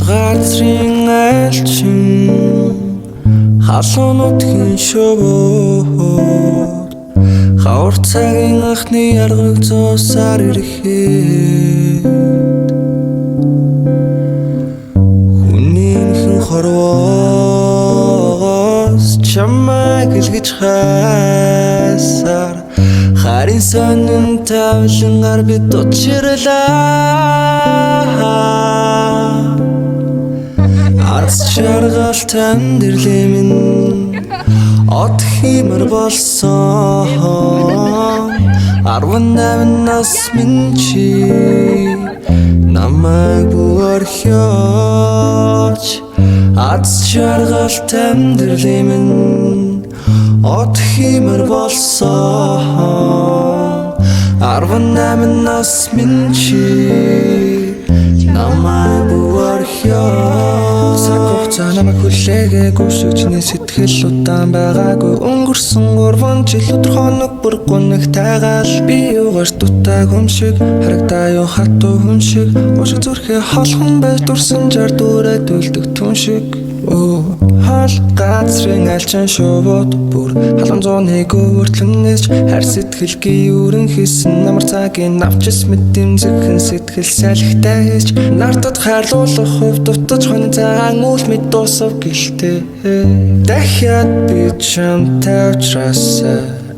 Газрын айлчин халуунуудын шөвөөр хавар цагийн анхны яргаг зоосаар ирэхэд хүнийхэн хорвоос чамайг илгэж хайсаар харин сонин тавлангаар би дучирлаа Арц чаргалт амьдралын минь од химэр болсон 18 нас минь чи намайг буурхиоч Арц чаргалт амьдралын минь од химэр болсон 18 нас минь чи намайг буурхиоч Цаг намайг хүлээгээгүй шүчний сэтгэл удаан байгаагүй өнгөрсөн 3 жил өдөр хоног бүр гүнэх тайгаал би юугаар дутааг хүн шиг харагдаа юу хатуу хүн шиг уушиг зүрхээ холхон байж дурсан жар дүүрээ дүүлдэг түн шиг Хол газрын айлчин шувууд бүр халуун зууныг өөртлөнөөс хайр сэтгэлгээ өрн хийсэн намар цагийн навчс мэдэмзэгхэн сэтгэл салхитай хийж нартад хайрлуулах хувь дутаж хонь цагаан үл мэд дуусав гэлтэй дахиад би чамтай уулзраас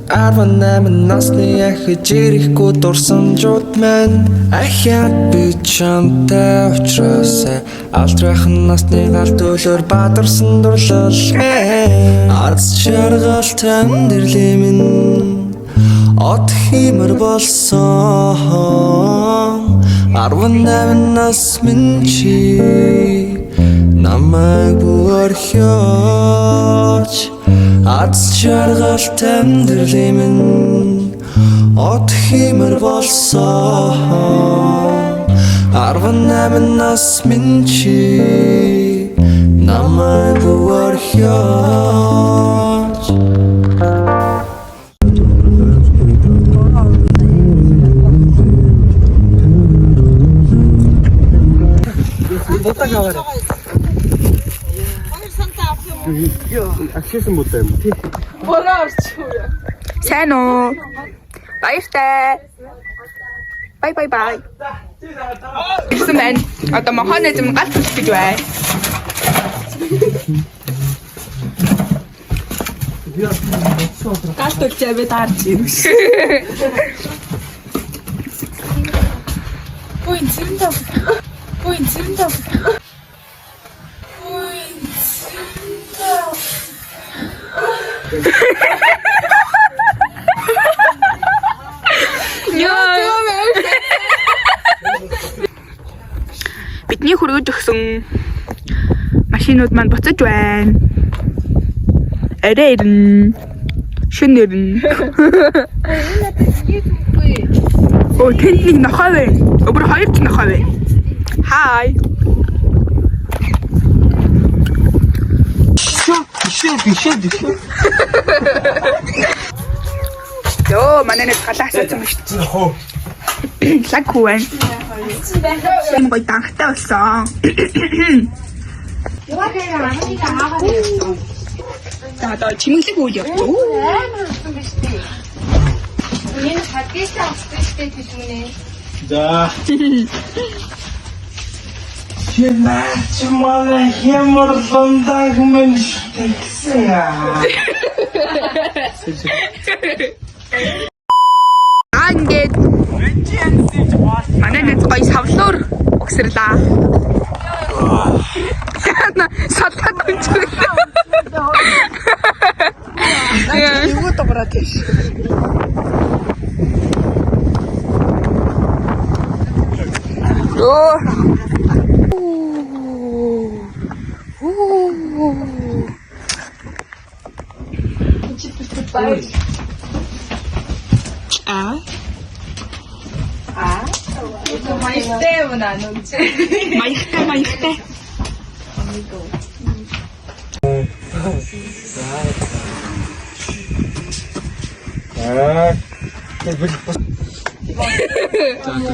18 насны ахиж ирэхгүй дурсамжууд маань ахиад би чамтай уулзраас алдрахын насны гал төлөөр бадарсан дурлал Арц чаргалт амьдралын минь од химэр болсон 18 нас минь чи намайг буурхиоч Арц чаргалт амьдралын минь од химэр болсон 18 нас минь чи намайг буурхиоч Аксесэн бүтэй юм тий. Бороо орчихгүй. Сайн уу? Баяртай. Бай. Ирсэн байна. Одоо мохоны зам галт гэж байна. Галт үлчээ таарч юм. Ой, зинда. Бидний хөргөж өгсөн машинууд маань буцаж байна. Арай ирнэ. Шөнө ирнэ. Оо, тэнд нэг нохой байна. Өөр 2 ч нохой байна. Хай. Бишээ. Йоо, манай нэг галаасаа юм шүү дээ. Лаг хуэн. Юм гой танхтай болсон. За чимэглэг үйл явдал. Энэ хатгийсэн авчихсан тийм үнэ. За. Чимээч манай хямар лондаг мэн гэсэн аа. Ингээд манай нэг гой савлуур өгсөрлаа. Сатад хүнчээ. Юу тограад тийш. Маягтай маягтай.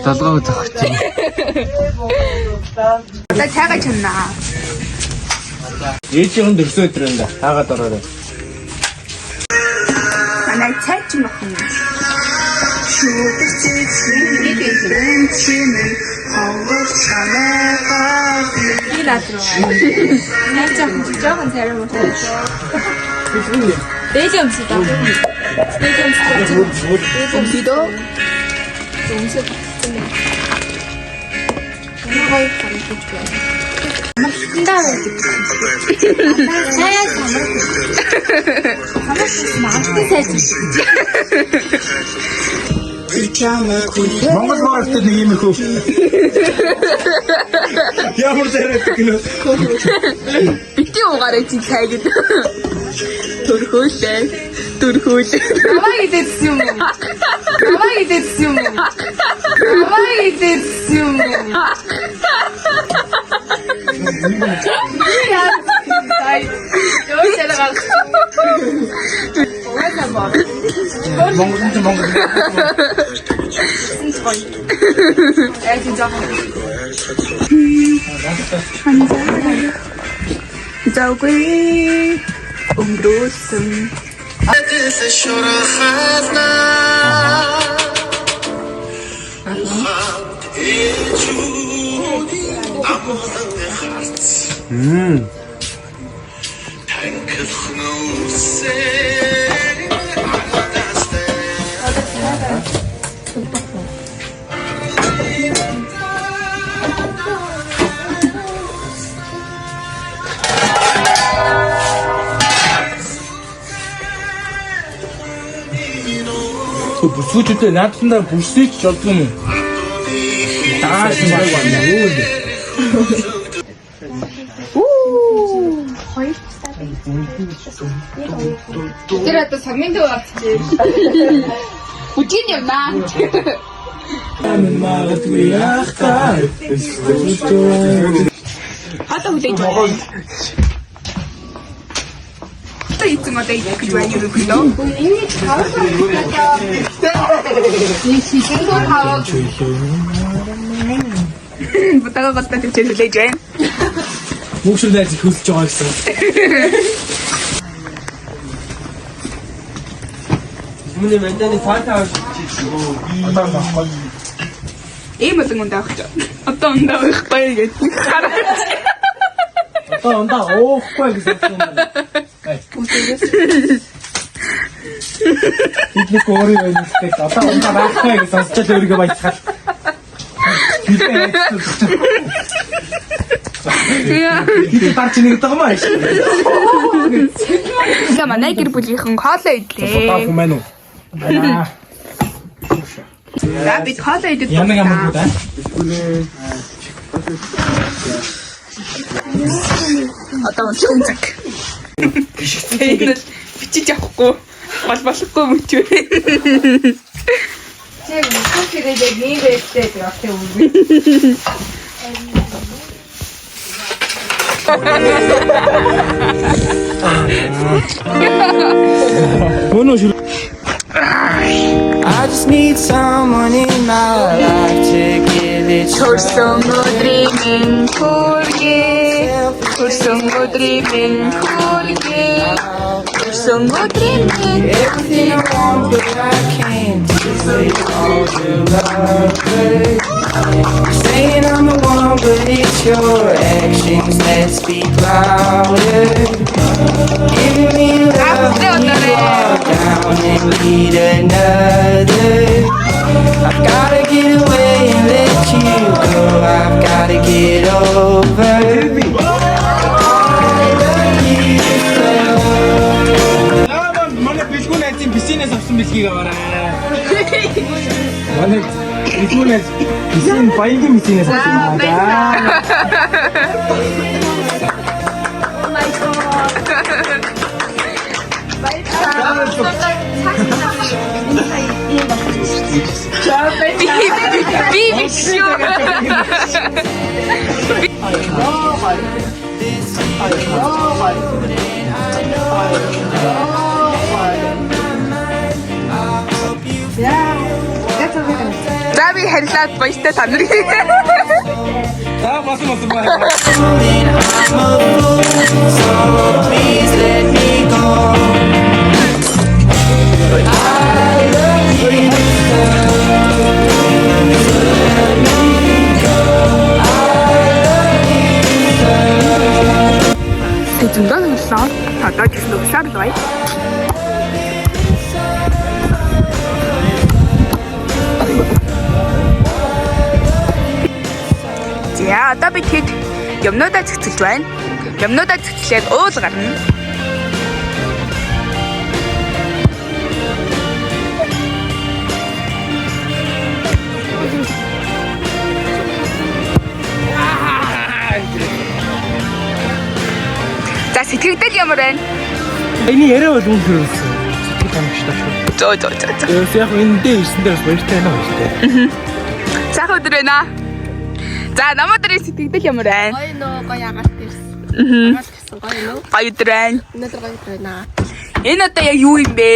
Талгаа үзэх чинь. Одоо цайгаа чанаа. Ээжийн дөрсөө өдрөнд хаагаад ороорой. Манай цай ч юм байна. жоохон царай муу. Дээж өмсөж байгаа. Дээж өмсөж. Өмсөдөө. Өмсөж. Намайг харагдаж байна. Мартандаа байдаг. Сайн самар. Мартан сайж. Монгол морьтой нэг юм их үү? Ямар зэрэг гэнэ? Бити угаарай чи цай гэдэг. Төрхөөлээ. Намайг идсэн юм уу? Намайг идсэн юм уу? Намайг идсэн юм уу? Ай, ёо чараа. Монгол. Эти жоохон. Заугүй өнгөрөөсөн. Бүсгүүчтэй наадсандаа бүсгийч болдгоо юм. Дааш юм байна. Тэр одоо сагмын дэв авчихээ. Бүжин юм наа. Магадгүй яахтаа. Хата хүлээж байна. Эцэг одоо идэх гэж байна юу гэдэг вэ? Энэ таван нэг шишин таван. Бутага готтой төвчл хүлээж байна. Мөшрөлж хөлж байгаа гэсэн. Миний мэдээний фатаа одоо Ийм болон ундаа авах. Одоо ундаа авахгүй гэж. одоо ундаа оохгүй гэсэн юм байна. Идэх өөрөө байнастай одоо ундаа байхгүй гэж сонсчод өөрийгөө баяцгаал. Бид тарч нэг байгаа маа. За манай гэр бүлийнхэн хоолоо идлээ. Таах юм байна уу? Аа. За бид хоолоо идэх. Ямар да? Одоо уншин цаг. Гიშгцэн бичиж авахгүй болохгүй мөчөө. Тэг мөхөөрэй нэг байртай явахтай үгүй. I just need someone in my life to give it Хөрсөн өдрийн хүргээ. Хөрсөн өдрийн хүргээ. Хөрсөн өдрийн everything I want, but I can't just say all your love. You're saying I'm the one, but it's your actions that speak louder. Giving me love when you walk down and need another. I've gotta get away and let you go. I've gotta get over. Манай бэлгүүн айцын бисинээс авсан бэлгийг аваарай. Манай бэлгүүнээс бисин баянгийн бисинээс авсан юм да. Би шүү. За би харьлаад баяртай та нарыг. За басан бай. I'm a fool, so please let me go. But I love you, so let me go. I love you. Тэзэндээ нуслаа. Одоо ч нуслаад л бай. За одоо бид хэд юмнуудаа цэцэлж байна. Юмнуудаа цэцлээд уул гарна. За сэтгэгдэл ямар байна? Эний яриа бол үнэхээр үлсэн. Сэтгэл тамагчтай шүү. Зөө. Яг энэ дээр ирсэндээ бас баяртай байна баяртай. Цаах өдөр байна. За намайг дэрээ сэтгэгдэл ямар байна? Гоё нөө гоё агаалт ирсэн. Агаалт ирсэн гоё нөө. Гоё өдөр байна. Өнөөдөр гоё өдөр байна. Энэ одоо яг юу юм бэ?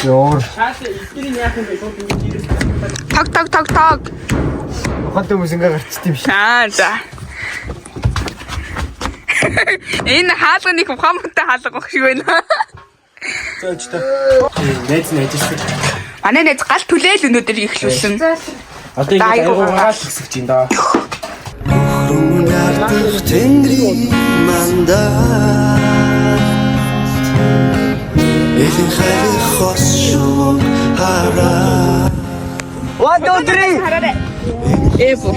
Ёор. Цаашаа эскрийн яах юм бэ? Таг. Хат хүмүүс ингээ гарчт юм шиг. За. Энэ хаалганы хамттай хаалга баг шиг байна. Зөөж та. Найз шүү. Манай найз гал түлээл өнөдөр ихлүүлсэн. Одоо ингээ аягаа гисгэж ин да. Рунардах тэнгэрийн мандат элен хайрын хос шүү хараа. 1 2 3. Хараарай. Эбо.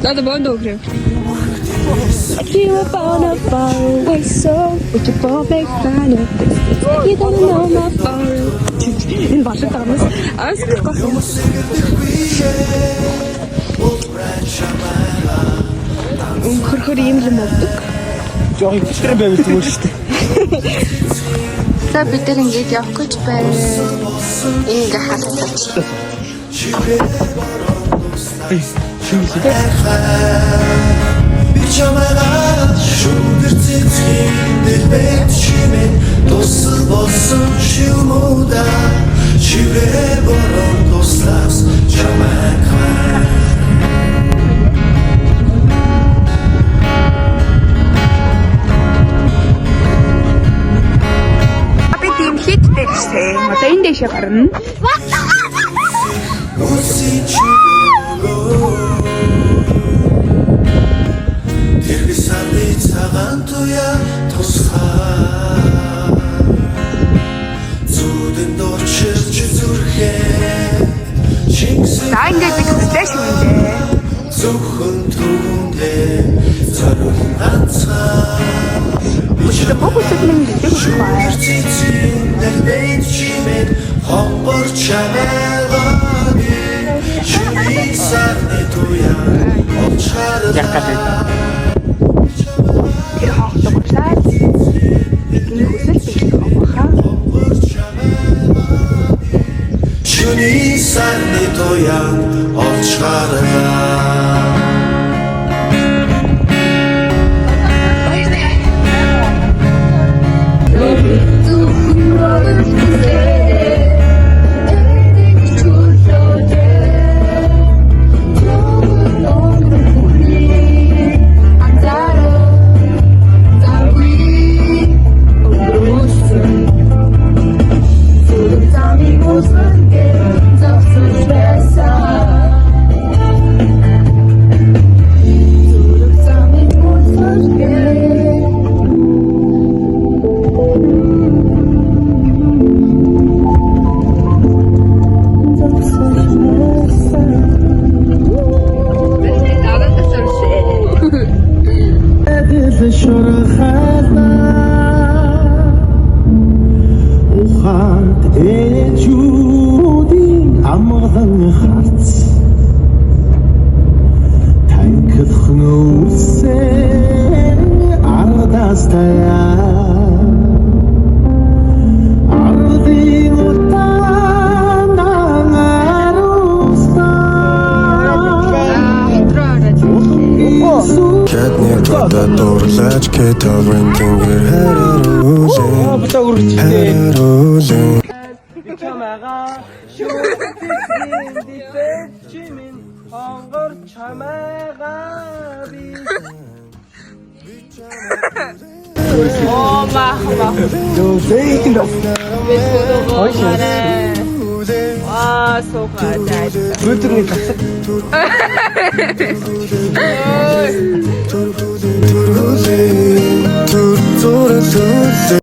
Надо бонду окрем. I dream about a faraway soul with your perfect kind of distance. You don't know my faraway. Энэ болоо таамаас аас гэхгүй. Хөрхөр юм л мовдөг. Жоо ихтэй байвал зүгээр шүү дээ. За бид нар ингэж явах гэж байна. Ингээ хатаач. Би чамайг шүгэр цэцгийн дэлбэт чимээ тусал болсон шүмүда чивээ борон туслаас чамайг Би тийм хит дэвсэн. Одоо энэ дэшээ гарна. цагаантуя тусгай зүудэн дурчилж зүрхээ За ингээд би хөстэй шүмжээ. зөвхөн түүндээ зориулсан ганцхан Өчигдөр бүгд минь гэдэг бай. Дэлбэт чимээ хомбор чамайгаа чиний сарны туя очараа Тэр хоолтой уучраад бидний хүсэл биелэх баха. чиний сарны туя очараа надад дурлаж кетавэн тэнгэр харуулэн Бутаа үргэлжтэй. харуулэн Чамаага шүтсэн дипэт чимэн хонгор чамаага би. Yo, zeyn das. Aa, sokağa geldi. Götürün tasık. Tur tur tur tur